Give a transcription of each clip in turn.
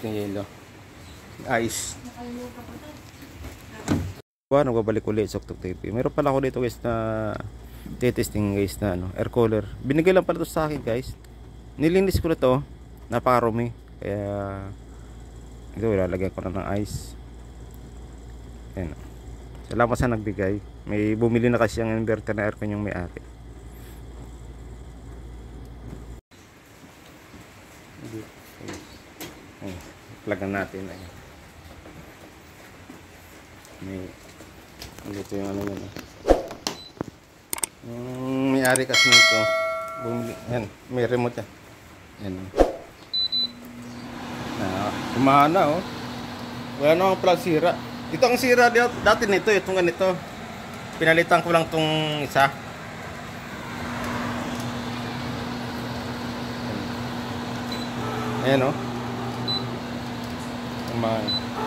Yung yelo. Ice. Nagbabalik ulit sa Tok TV. Meron pala ako dito guys na testing guys na air cooler. Binigay lang pala to sa akin guys. Nilinis ko na to. Napakarumi. Kaya ito ilalagyan ko na ng ice. Ayan. Salamat sa nagbigay. May bumili na kasi ang inverter na aircon yung may-ari. Plagan natin. Ayan. May dito yung ano yun. Yung may-ari kasi nito bumili. Ayan. May remote yan. Ayan. Kumana oh. Wala namang plug sira. Ito ang sira dati nito. Itong ganito. Pinalitan ko lang tong isa. Ayan oh.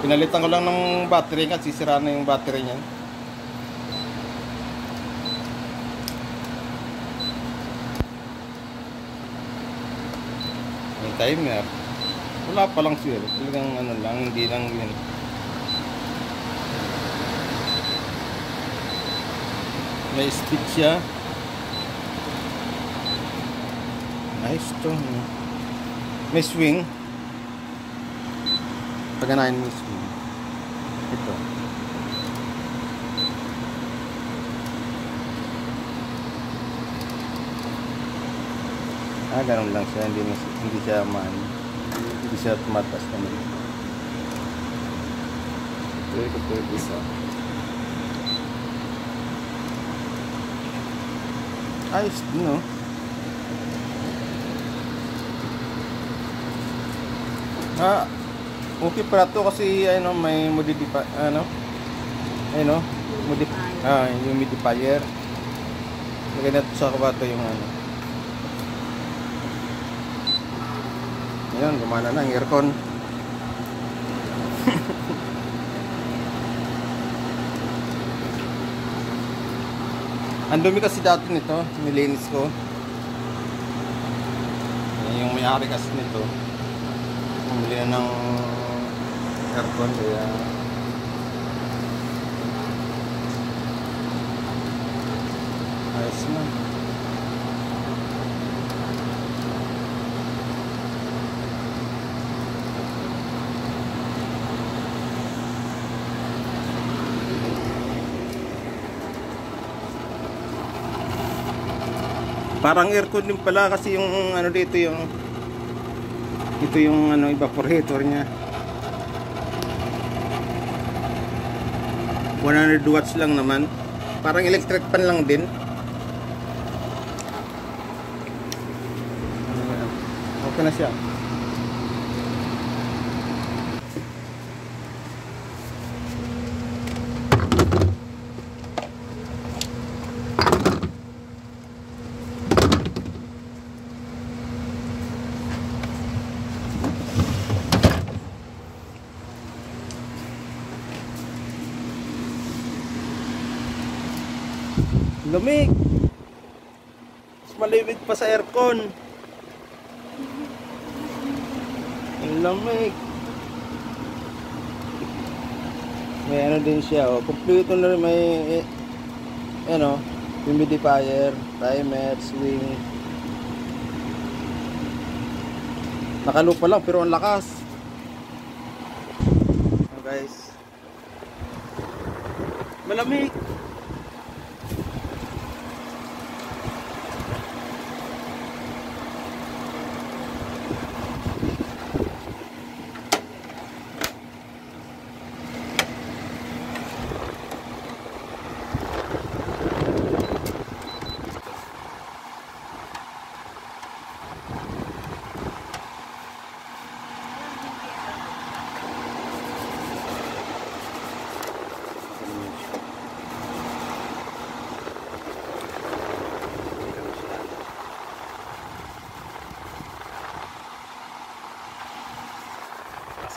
Pinalitan ko lang ng battery kasi sisira na yung battery niyan. Yung timer wala pa lang siya. Talagang ano lang, hindi lang yun. May speed siya. Nice to. May swing. Paganahin mo yung swing. Ito. Ganun lang siya. Hindi siya hindi siya tumatas naman. Ito isa. Ayos din no. Okay para to kasi ano may humidifier yung humidifier. Lagay natin sa kabato yung ano. Ayan, gumana na ang aircon. Ang dumi kasi dati nito, nilinis ko. Yung may-ari kasi nito bumili na ng aircon kaya ayos na. Parang aircon din pala kasi yung ano dito yung ito yung ano evaporator niya. 100 watts lang naman. Parang electric fan lang din. Okay na siya. Lamig. Mas malamig pa sa aircon. Ang lamig. May ano din siya oh. Kompleto na rin may ano, humidifier, timer, swing. Nakalupa lang pero ang lakas. Oh, guys. Malamig.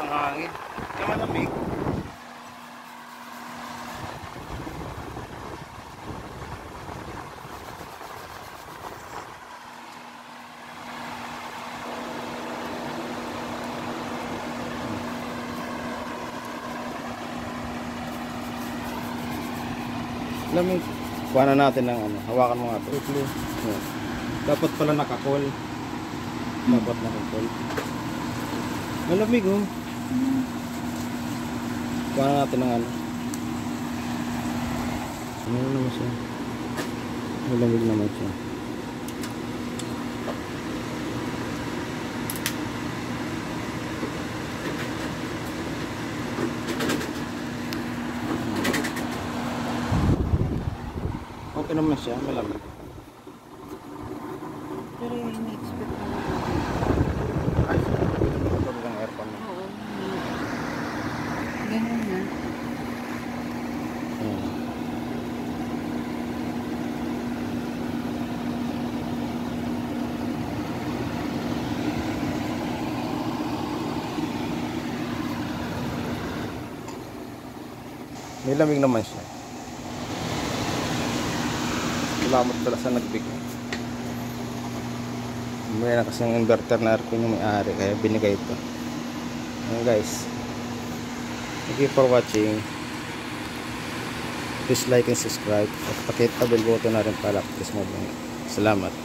Ang hangin. Kaya malamig. Lamig. Kuha na natin ng ano. Hawakan mo nga ito. Yeah. Dapat pala nakakol. Dapat nakakol. Malamig oh. Kuha na natin ng ano. Ano naman siya? Malamig naman siya. Okay naman siya, malamig. Pero yung in-expect ko lang. Ay, ito ng aircon na. Oo. Ganun na. May lamig naman siya. Salamat pala sa nagbigay. May na kasi yung inverter na aircon yung may-ari, kaya binigay ito. Ayan guys. Thank you for watching. Please like and subscribe. At pakita bell button na rin para updates mo. Salamat.